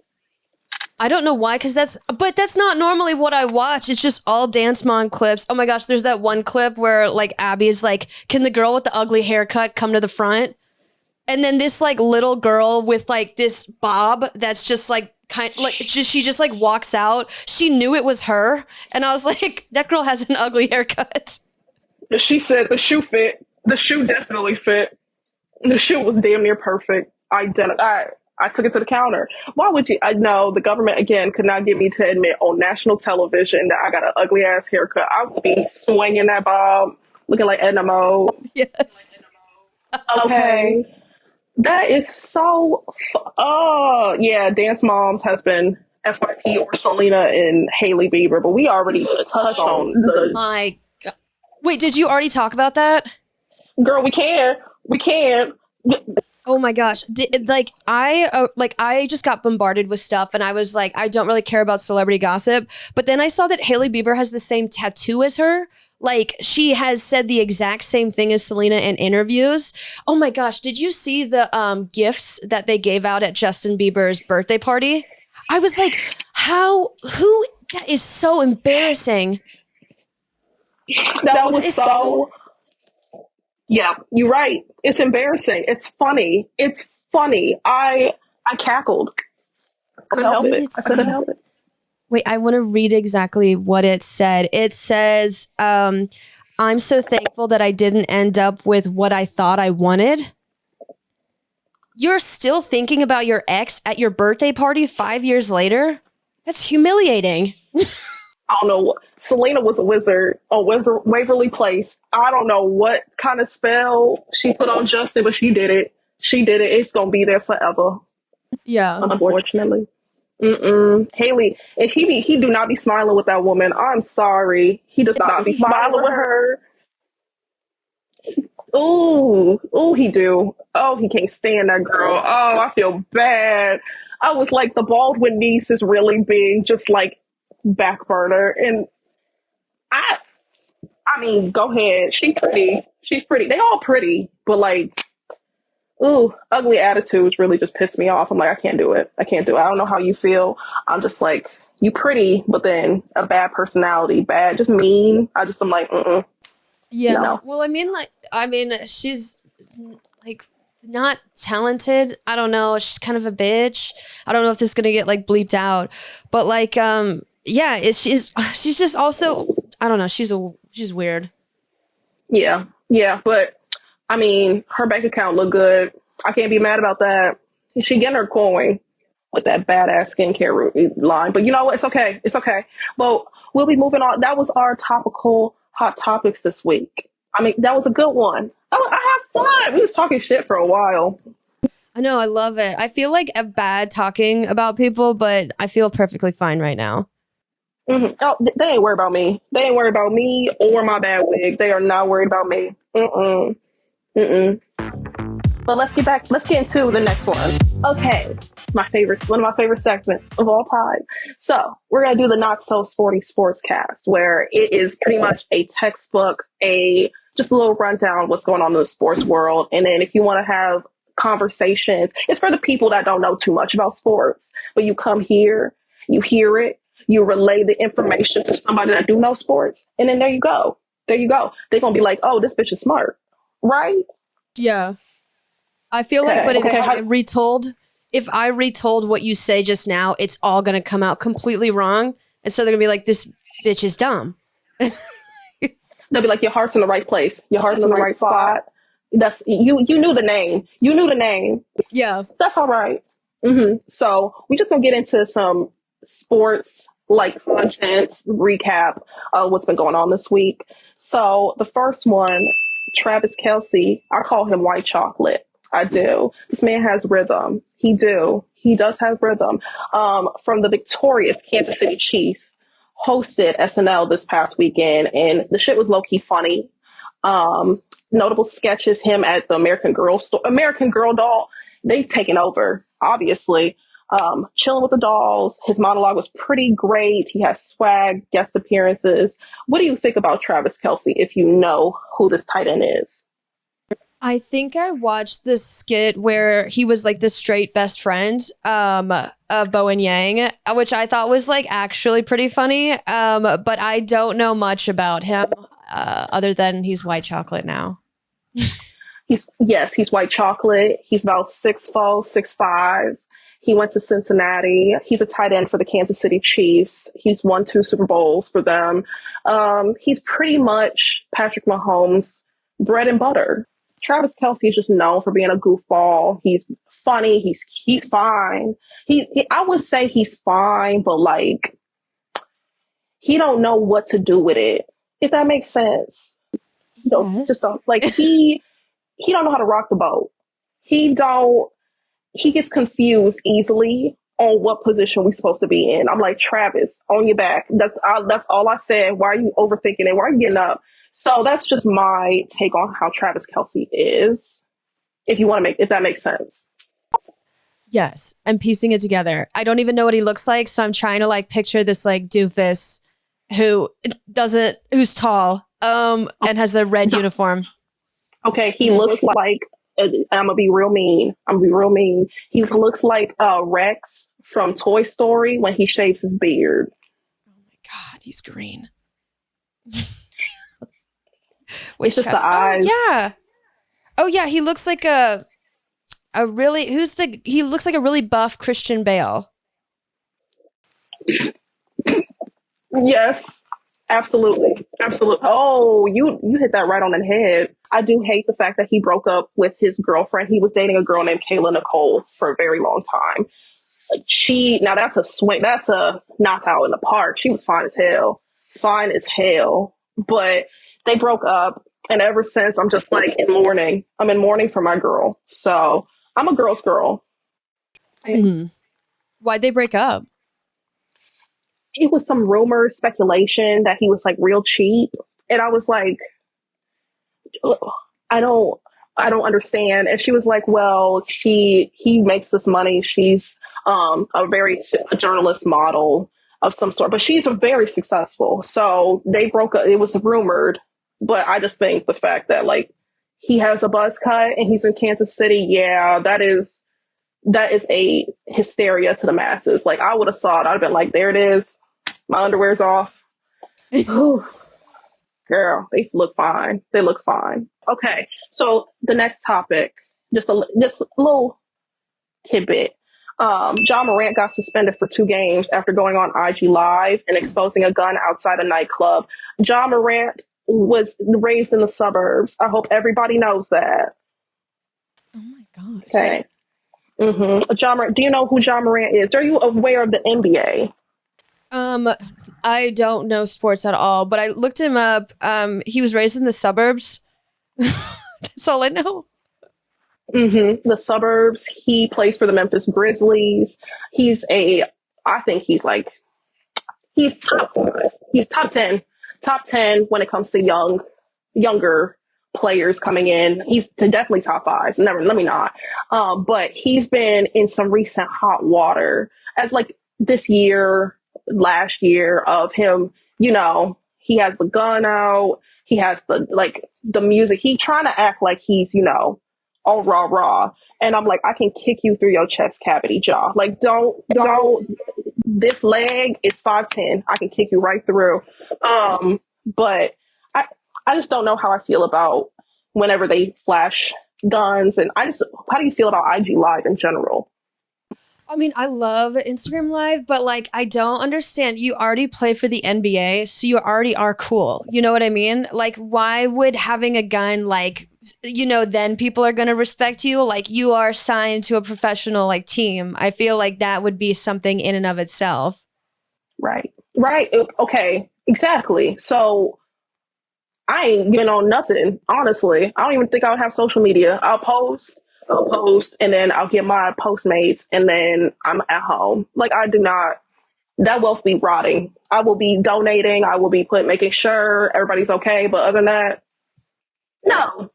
I don't know why, but that's not normally what I watch. It's just all dance mom clips. Oh my gosh, there's that one clip where like Abby is like, can the girl with the ugly haircut come to the front? And then this like little girl with like this bob that's just like she just like walks out. She knew it was her. And I was like, that girl has an ugly haircut. She said the shoe fit. The shoe definitely fit. The shoe was damn near perfect. I took it to the counter. Why would you? I know the government, again, could not get me to admit on national television that I got an ugly ass haircut. I would be swinging that bob, looking like Edna Mode. Yes. Okay. That is so. Yeah, Dance Moms has been FYP or Selena and Hailey Bieber, but we already touched on the. My God. Wait, did you already talk about that? Girl, we can. We can. Oh my gosh. I just got bombarded with stuff and I was like, I don't really care about celebrity gossip. But then I saw that Hailey Bieber has the same tattoo as her. Like she has said the exact same thing as Selena in interviews. Oh my gosh. Did you see the gifts that they gave out at Justin Bieber's birthday party? I was like, that is so embarrassing. That was so. Yeah, you're right. It's embarrassing. It's funny. I cackled. I couldn't help it. Wait, I want to read exactly what it said. It says, I'm so thankful that I didn't end up with what I thought I wanted. You're still thinking about your ex at your birthday party 5 years later? That's humiliating. I don't know. Selena was a wizard on Waverly Place. I don't know what kind of spell she put on Justin, but she did it. It's going to be there forever. Yeah. Unfortunately. Hailey, if he do not be smiling with that woman, I'm sorry. He does not be smiling with her. Ooh, he do. Oh, he can't stand that girl. Oh, I feel bad. I was like, the Baldwin niece is really being just like back burner. And I mean, go ahead. She's pretty. They all pretty, but like, ugly attitudes really just piss me off. I'm like, I can't do it. I don't know how you feel. I'm just like, you pretty, but then a bad personality, just mean. I'm like, Yeah. No. Well, I mean, she's like not talented. I don't know. She's kind of a bitch. I don't know if this is gonna get like bleeped out, but like, yeah, she's just also, I don't know. She's weird. Yeah, but I mean, her bank account looked good. I can't be mad about that. She getting her coin with that badass skincare line. But you know what? It's okay. Well, we'll be moving on. That was our topical hot topics this week. I mean, that was a good one. I had fun. We was talking shit for a while. I know. I love it. I feel like a bad talking about people, but I feel perfectly fine right now. Mm-hmm. Oh, they ain't worried about me. They ain't worried about me or my bad wig. They are not worried about me. But let's get into the next one. Okay. One of my favorite segments of all time. So we're going to do the Not So Sporty Sportscast, where it is pretty much a textbook, just a little rundown of what's going on in the sports world. And then if you want to have conversations, it's for the people that don't know too much about sports, but you come here, you hear it, you relay the information to somebody that do know sports, and then there you go. There you go. They're gonna be like, oh, this bitch is smart, right? Yeah. I feel like, but if I retold what you say just now, it's all going to come out completely wrong. And so they're going to be like, this bitch is dumb. They'll be like, your heart's in the right place. Your heart's in the right spot. That's you. You knew the name. You knew the name. Yeah. That's all right. So we just gonna get into some sports like content recap of what's been going on this week. So the first one, Travis Kelce. I call him white chocolate. I do. This man has rhythm. He does have rhythm. From the victorious Kansas City Chiefs, hosted SNL this past weekend, and the shit was low key funny. Notable sketches, him at the American Girl doll. They've taken over, obviously. Chilling with the dolls. His monologue was pretty great. He has swag, guest appearances. What do you think about Travis Kelce, if you know who this tight end is? I think I watched this skit where he was like the straight best friend of Bo and Yang, which I thought was like actually pretty funny. But I don't know much about him other than he's white chocolate now. He's white chocolate. He's about 6'4", 6'5". He went to Cincinnati. He's a tight end for the Kansas City Chiefs. He's won 2 Super Bowls for them. He's pretty much Patrick Mahomes' bread and butter. Travis Kelce is just known for being a goofball. He's funny. He's fine. I would say he's fine, but like he don't know what to do with it. If that makes sense. Yes. Just like he don't know how to rock the boat. He gets confused easily on what position we're supposed to be in. I'm like, Travis, on your back. That's all I said. Why are you overthinking it? Why are you getting up? So that's just my take on how Travis Kelce is. If that makes sense. Yes, I'm piecing it together. I don't even know what he looks like, so I'm trying to like picture this like doofus who's tall, and has a red uniform. Okay, he looks like I'm gonna be real mean. He looks like Rex from Toy Story when he shaves his beard. Oh my God, he's green. Wait, it's just the eyes. Oh yeah, he looks like he looks like a really buff Christian Bale. Yes, absolutely. Oh, you hit that right on the head. I do hate the fact that he broke up with his girlfriend. He was dating a girl named Kayla Nicole for a very long time. Now that's a swing. That's a knockout in the park. She was fine as hell. But they broke up, and ever since I'm just like in mourning. I'm in mourning for my girl. So I'm a girl's girl. Mm-hmm. Why'd they break up? It was some rumor, speculation that he was like real cheap, and I was like, I don't understand. And she was like, well, he makes this money. She's a journalist model of some sort, but she's very successful. So they broke up. It was rumored, but I just think the fact that like he has a buzz cut and he's in Kansas City, yeah, that is a hysteria to the masses. Like I would have saw it. I'd have been like, there it is. My underwear's off. Girl, they look fine. Okay, so the next topic, just a little tidbit. John Morant got suspended for 2 games after going on IG Live and exposing a gun outside a nightclub. John Morant was raised in the suburbs. I hope everybody knows that. Oh my God. Okay. John Morant. Do you know who John Morant is? Are you aware of the NBA? I don't know sports at all, but I looked him up. He was raised in the suburbs. That's all I know. The suburbs. He plays for the Memphis Grizzlies. I think he's top 5. He's top 10. Top 10 when it comes to younger players coming in. He's definitely top 5. Never, let me not. But he's been in some recent hot water as like this year, last year of him, he has the gun out. He has the music. He's trying to act like he's, all rah. And I'm like, I can kick you through your chest cavity jaw. Like, don't, this leg is 5'10". I can kick you right through. But I just don't know how I feel about whenever they flash guns. And how do you feel about IG Live in general? I mean, I love Instagram Live, but like, I don't understand. You already play for the NBA, so you already are cool. You know what I mean? Like, why would having a gun, like, then people are going to respect you? Like, you are signed to a professional, like, team. I feel like that would be something in and of itself. Right. Right. Okay. Exactly. So I ain't getting on nothing, honestly. I don't even think I would have social media. I'll post, and then I'll get my Postmates, and then I'm at home. Like, I do not, that wealth be rotting. I will be donating. I will be making sure everybody's okay. But other than that, no,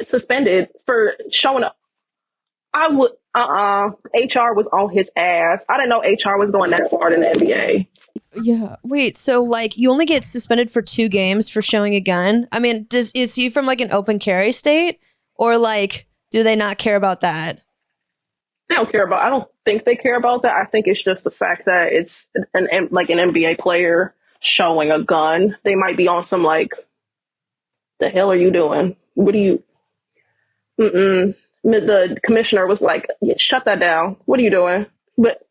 suspended for showing up. I would, HR was on his ass. I didn't know HR was going that far in the NBA. Yeah. Wait, so like you only get suspended for 2 games for showing a gun? I mean, is he from like an open carry state? Or like, do they not care about that? I don't think they care about that. I think it's just the fact that it's like an NBA player showing a gun. They might be on some like, the hell are you doing? What do you, the commissioner was like, yeah, shut that down. What are you doing? But,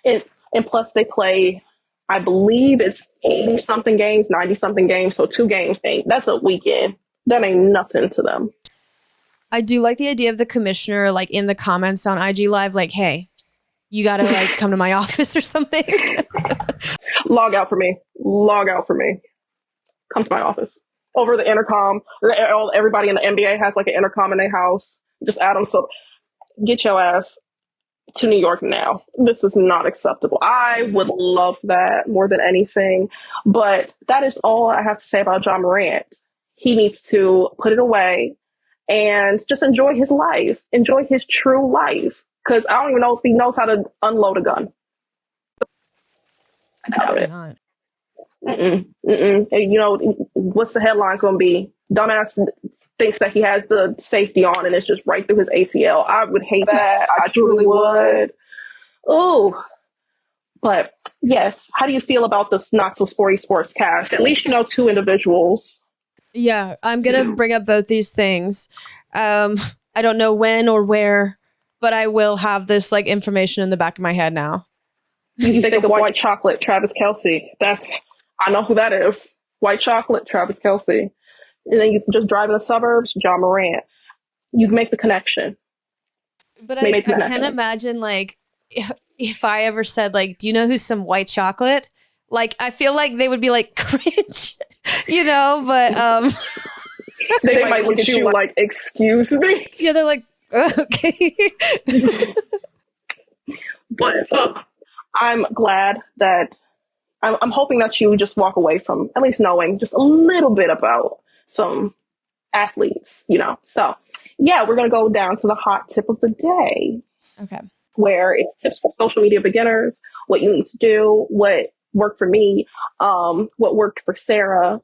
and plus they play, I believe it's 80 something games, 90 something games. So 2 games, that's a weekend. That ain't nothing to them. I do like the idea of the commissioner, like in the comments on IG Live, like, hey, you got to like come to my office or something. Log out for me. Come to my office. Over the intercom. Everybody in the NBA has like an intercom in their house. Just add them. So get your ass to New York now. This is not acceptable. I would love that more than anything. But that is all I have to say about John Morant. He needs to put it away and just enjoy his life. Enjoy his true life. Because I don't even know if he knows how to unload a gun. I doubt it. Not. What's the headline's going to be? Dumbass thinks that he has the safety on and it's just right through his ACL. I would hate that. I truly would. Oh, but yes. How do you feel about this Not So Sporty Sports cast? At least 2 individuals. Yeah, I'm going to bring up both these things. I don't know when or where, but I will have this like information in the back of my head now. You think of white chocolate, Travis Kelce. I know who that is. White chocolate, Travis Kelce. And then you just drive in the suburbs, John Morant. You make the connection. But I can't imagine like if I ever said like, do you know who's some white chocolate? Like, I feel like they would be like cringe, but they might look at you like, excuse me. Yeah, they're like, okay. But I'm glad that I'm hoping that you just walk away from at least knowing just a little bit about some athletes, So, yeah, we're going to go down to the hot tip of the day. Okay. Where it's tips for social media beginners, what you need to do, what worked for me, what worked for Sarah.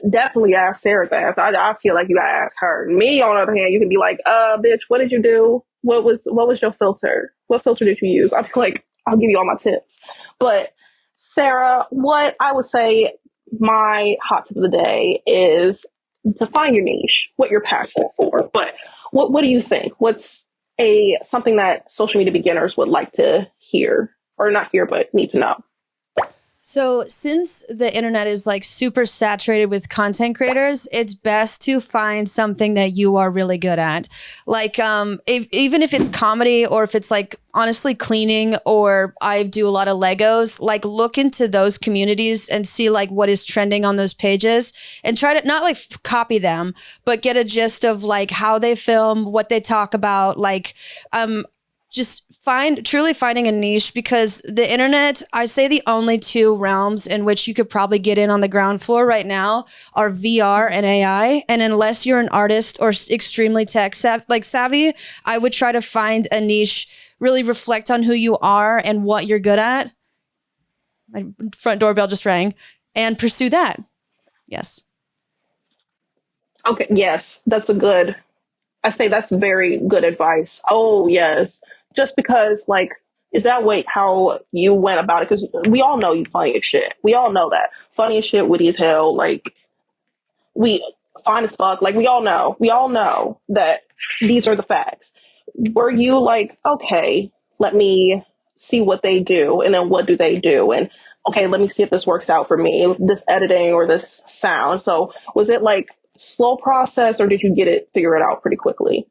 Definitely ask Sarah's ass. I feel like you gotta ask her. Me, on the other hand, you can be like, bitch, what did you do? What was your filter? What filter did you use? I'll be like, I'll give you all my tips. But Sarah, what I would say my hot tip of the day is to find your niche, what you're passionate for. But what do you think? What's something that social media beginners would like to hear, or not hear, but need to know? So since the internet is like super saturated with content creators, it's best to find something that you are really good at. Like, even if it's comedy or if it's like honestly cleaning, or I do a lot of Legos, like look into those communities and see like what is trending on those pages and try to not like copy them, but get a gist of like how they film, what they talk about, like, just truly finding a niche, because the internet, I say the only 2 realms in which you could probably get in on the ground floor right now are VR and AI. And unless you're an artist or extremely tech savvy, I would try to find a niche, really reflect on who you are and what you're good at. My front doorbell just rang, and pursue that. Yes. Okay. Yes. I say that's very good advice. Oh, yes. Just because, like, is that how you went about it? Because we all know you funny as shit. We all know that. Funny as shit, witty as hell. Like, we fine as fuck. Like we all know that these are the facts. Were you like, okay, let me see what they do, and then what do they do, and okay, let me see if this works out for me, this editing or this sound. So was it like slow process, or did you figure it out pretty quickly?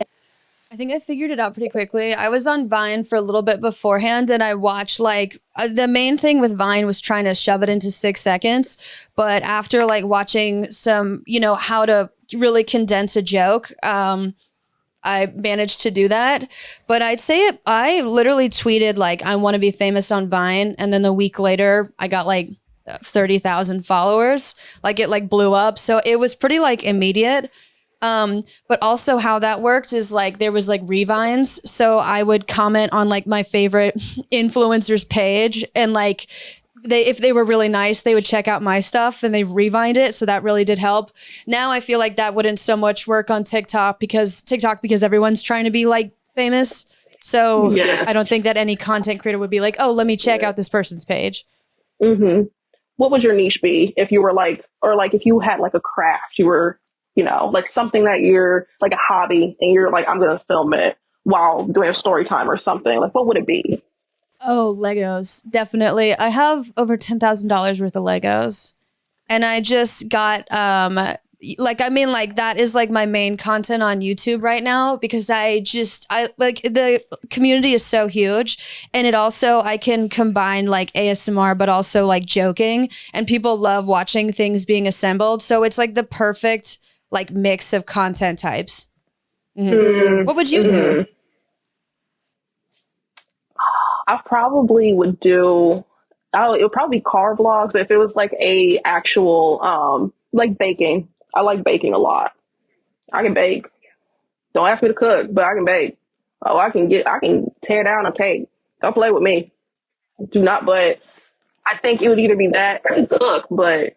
I think I figured it out pretty quickly. I was on Vine for a little bit beforehand, and I watched like the main thing with Vine was trying to shove it into 6 seconds. But after like watching some, how to really condense a joke, I managed to do that. But I'd say I literally tweeted like, I want to be famous on Vine. And then the week later, I got like 30,000 followers. Like it like blew up. So it was pretty like immediate. But also how that worked is like there was like revines. So I would comment on like my favorite influencer's page, and like if they were really nice, they would check out my stuff and they revined it. So that really did help. Now I feel like that wouldn't so much work on TikTok because everyone's trying to be like famous. So yes. I don't think that any content creator would be like, oh, let me check out this person's page. Mm-hmm. What would your niche be if you were like, or like if you had like a craft, you were, like something that you're like a hobby and you're like, I'm going to film it while doing a story time or something. Like, what would it be? Oh, Legos. Definitely. I have over $10,000 worth of Legos, and I just got, that is like my main content on YouTube right now, because I like the community is so huge, and it also, I can combine like ASMR, but also like joking, and people love watching things being assembled. So it's like the perfect like mix of content types. Mm-hmm. What would you do? I probably would it would probably be car vlogs, but if it was like a actual, like baking, I like baking a lot. I can bake. Don't ask me to cook, but I can bake. Oh, I can tear down a cake. Don't play with me. But I think it would either be that or cook, but,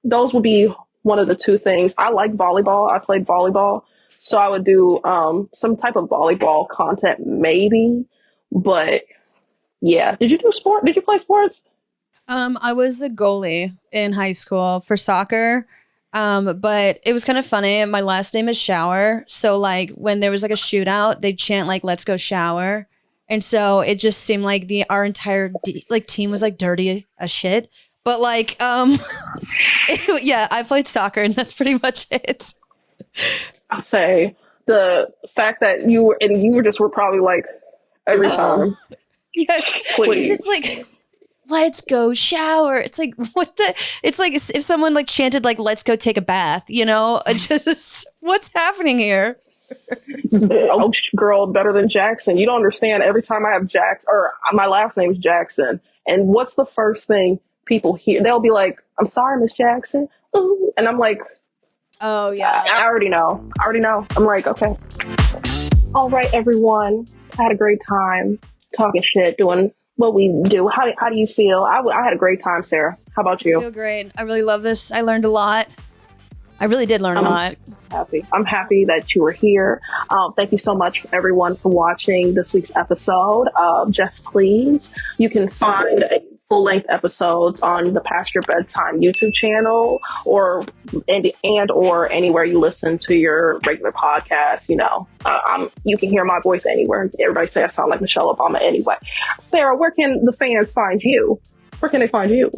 those would be one of the two things. I like volleyball. I played volleyball. So I would do, some type of volleyball content maybe. But yeah, did you do sport? Did you play sports? I was a goalie in high school for soccer. But it was kind of funny. My last name is Schauer. So like when there was like a shootout, they'd chant like, let's go Schauer. And so it just seemed like our entire team was like dirty as shit. But like, yeah, I played soccer and that's pretty much it. I'll say the fact that you were probably like, every time. Yes, please. It's like, let's go shower. It's like, it's like if someone like chanted like, let's go take a bath, just what's happening here? Oh, girl, better than Jackson. You don't understand. Every time I have Jackson, or my last name's Jackson, and what's the first thing people hear? They'll be like, I'm sorry, Miss Jackson. Ooh. And I'm like, oh yeah. I already know. I'm like, okay. All right, everyone. I had a great time talking shit, doing what we do. How do you feel? I had a great time, Sarah. How about you? I feel great. I really love this. I learned a lot. I really did learn a lot. I'm happy that you were here. Thank you so much, everyone, for watching this week's episode of JESS Please. You can find full-length episodes on the Past Your Bedtime YouTube channel, or anywhere you listen to your regular podcast. You can hear my voice anywhere. Everybody say I sound like Michelle Obama anyway. Sarah, where can the fans find you? Where can they find you?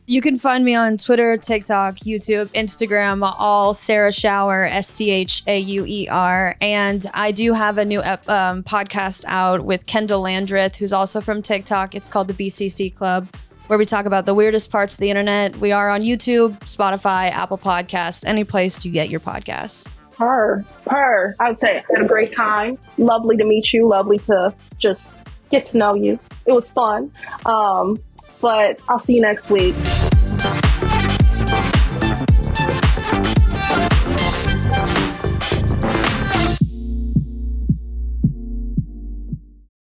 You can find me on Twitter, TikTok, YouTube, Instagram, all Sarah Schauer, Schauer. And I do have a new podcast out with Kendall Landreth, who's also from TikTok. It's called the BCC Club, where we talk about the weirdest parts of the internet. We are on YouTube, Spotify, Apple Podcasts, any place you get your podcasts. I would say I had a great time. Lovely to meet you. Lovely to just get to know you. It was fun. But I'll see you next week.